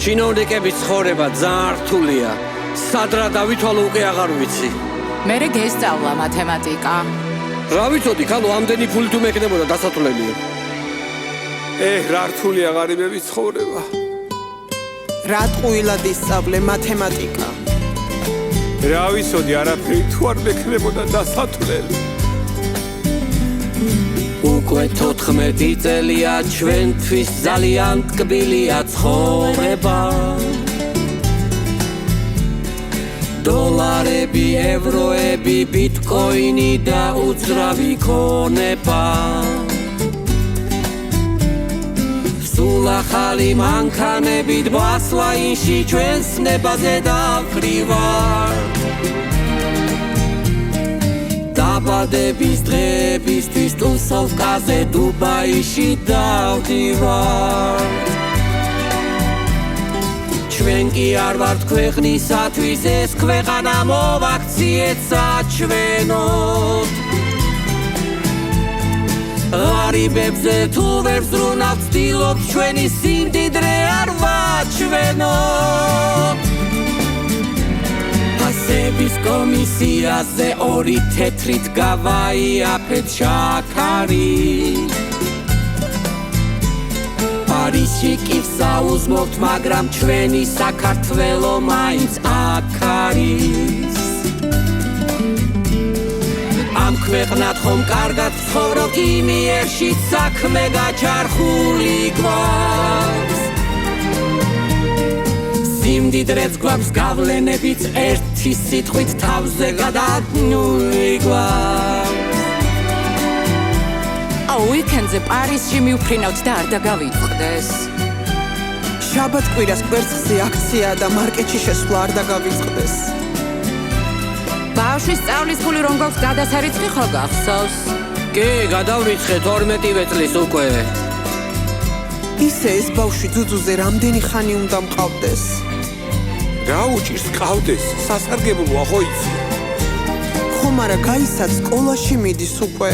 ჩინოვნიკების ცხოვრება ძალიან რთულია. სად რა დავითვალო უკვე აღარ ვიცი. მერე გესწავლა მათემატიკა. რა ვიცოდი, ქალო, ამდენი ფული თუ მექნებოდა დასათვლელია. რა რთულია ღარიბების ცხოვრება. რა ტყუილად ისწავლე მათემატიკა. რა ვიცოდი, არაფერი თუ არ მექნებოდა დასათვლელი. უკვე 14 წელია ჩვენთვის ძალიან ტკბილია ცხოვრება. დოლარები, ევროები, ბიტკოინი და უძრავი ქონება. სულ ახალი მანქანებით ბასლაინში ჩვენს ნებაზე დავკრივარ. დაბადების დღეებისთვის ტუსოვკაზე დუბაიში დავდივარ. ჩვენ კი არ ვართ ქვეყნისათვის ეს ქვეყანა მოვაქციეთ საჩვენოდ. ღარიბებზე თუ ვერ ვზრუნავთ, ვცდილობთ ჩვენი სიმდიდრე არ ვაჩვენოთ. ასების კომისიაზე 2 თეთრით გავაიაფეთ შაქარი. პარიზში კი ვსაუზმობთ, მაგრამ ჩვენი საქართველო მაინც აქ არის. ამ ქვეყნად ხომ კარგად ვცხოვრობთ, იმიერშიც საქმე გაჩარხული გვაქვს. სიმდიდრეც გვაქვს, გავლენებიც ერთი სიტყვით თავზე გადადნული გვაქვს. უიკენდზე პარიზში მივფრინავთ და არ დაგავიწყდეს. შაბათ-კვირას კვერცხზე აქცია და მარკეტში შესვლა არ დაგავიწყდეს. ბავშვის სწავლის ფული რომ გვაქვს გადასარიცხი ხო გახსოვს? კი, გადავრიცხეთ 12 წლის უკვე. ისე ეს ბავშვი ძუძუზე რამდენი ხანი უნდა მყავდეს? რა უჭირს ყავდეს? სასარგებლოა ხო იცი? ხომ არა გაისაც სკოლაში მიდის უკვე.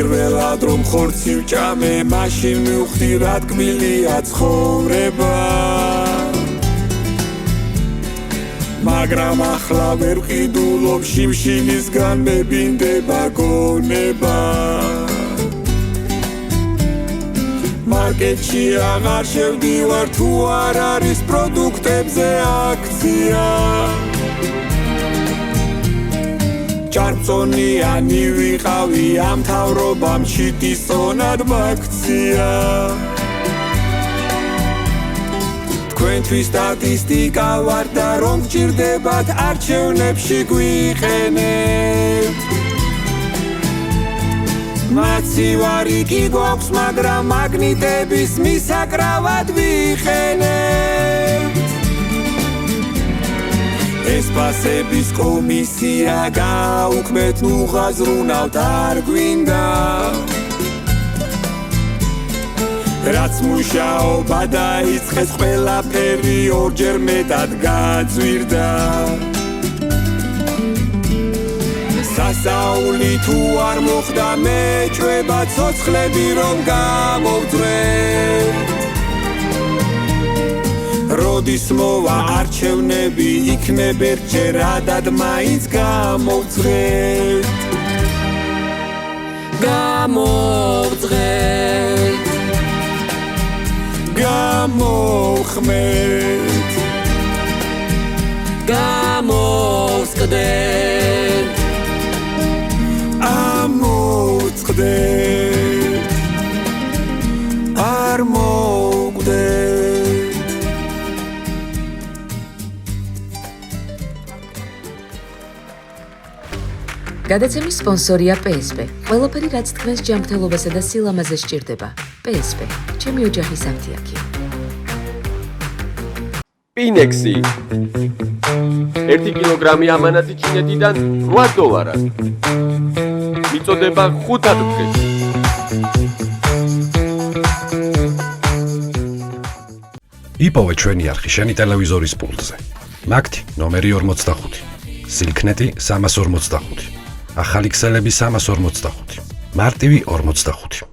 პირველად რომ ხორცი ვჭამე, მაშინ მივხვდი რა ტკბილია ცხოვრება. მაგრამ ახლა ვერ ვყიდულობ, შიმშილისგან მებინდება გონება. მარკეტში აღარ შევდივარ, თუ არ არის პროდუქტებზე აქცია. ჭარბწონიანი ვიყავი, ამ მთავრობამ ჩიტისონად მაქცია. თქვენთვის სტატისტიკა ვარ და რომ გჭირდებათ არჩევნებში გვიყენებთ. მაცივარი კი გვაქვს, მაგრამ მაგნიტების მისაკრავად ვიყენებთ. ეს პასების კომისია გაუქმეთ, ნუ ღაზრუნავთ არ გვინდა. რაც მუშაობა დაიწყეს, ყველაფერი ორჯერ მეტად გაძვირდა. სასაული თუ არ მოხდა, მეჭვება ცოცხლები რომ გამოვძვრეთ. როდის მოვა არჩევნები, იქნებ ერთჯერადად მაინც გამოვძღეთ. გამოვძღეთ, გამოვხმეთ, გამოვსკდეთ, ამოვწყდეთ, არ მოვკვდეთ. გადაცემის სპონსორია PSP. ყველაფერი რაც თქვენს ჯანმრთელობასა და სილამაზეს სჭირდება. PSP. ჩემი ოჯახის აფთიაქი. პინექსი 1 კილოგრამი ამანათი ჩინეთიდან $8. მიწოდება 5 დღეში. იპოვე ჩვენი არხი შენი ტელევიზორის პულტზე. მაგთი ნომერი 45, სილქნეტი 345. ახალი ქსელები 345. მარტივი 45.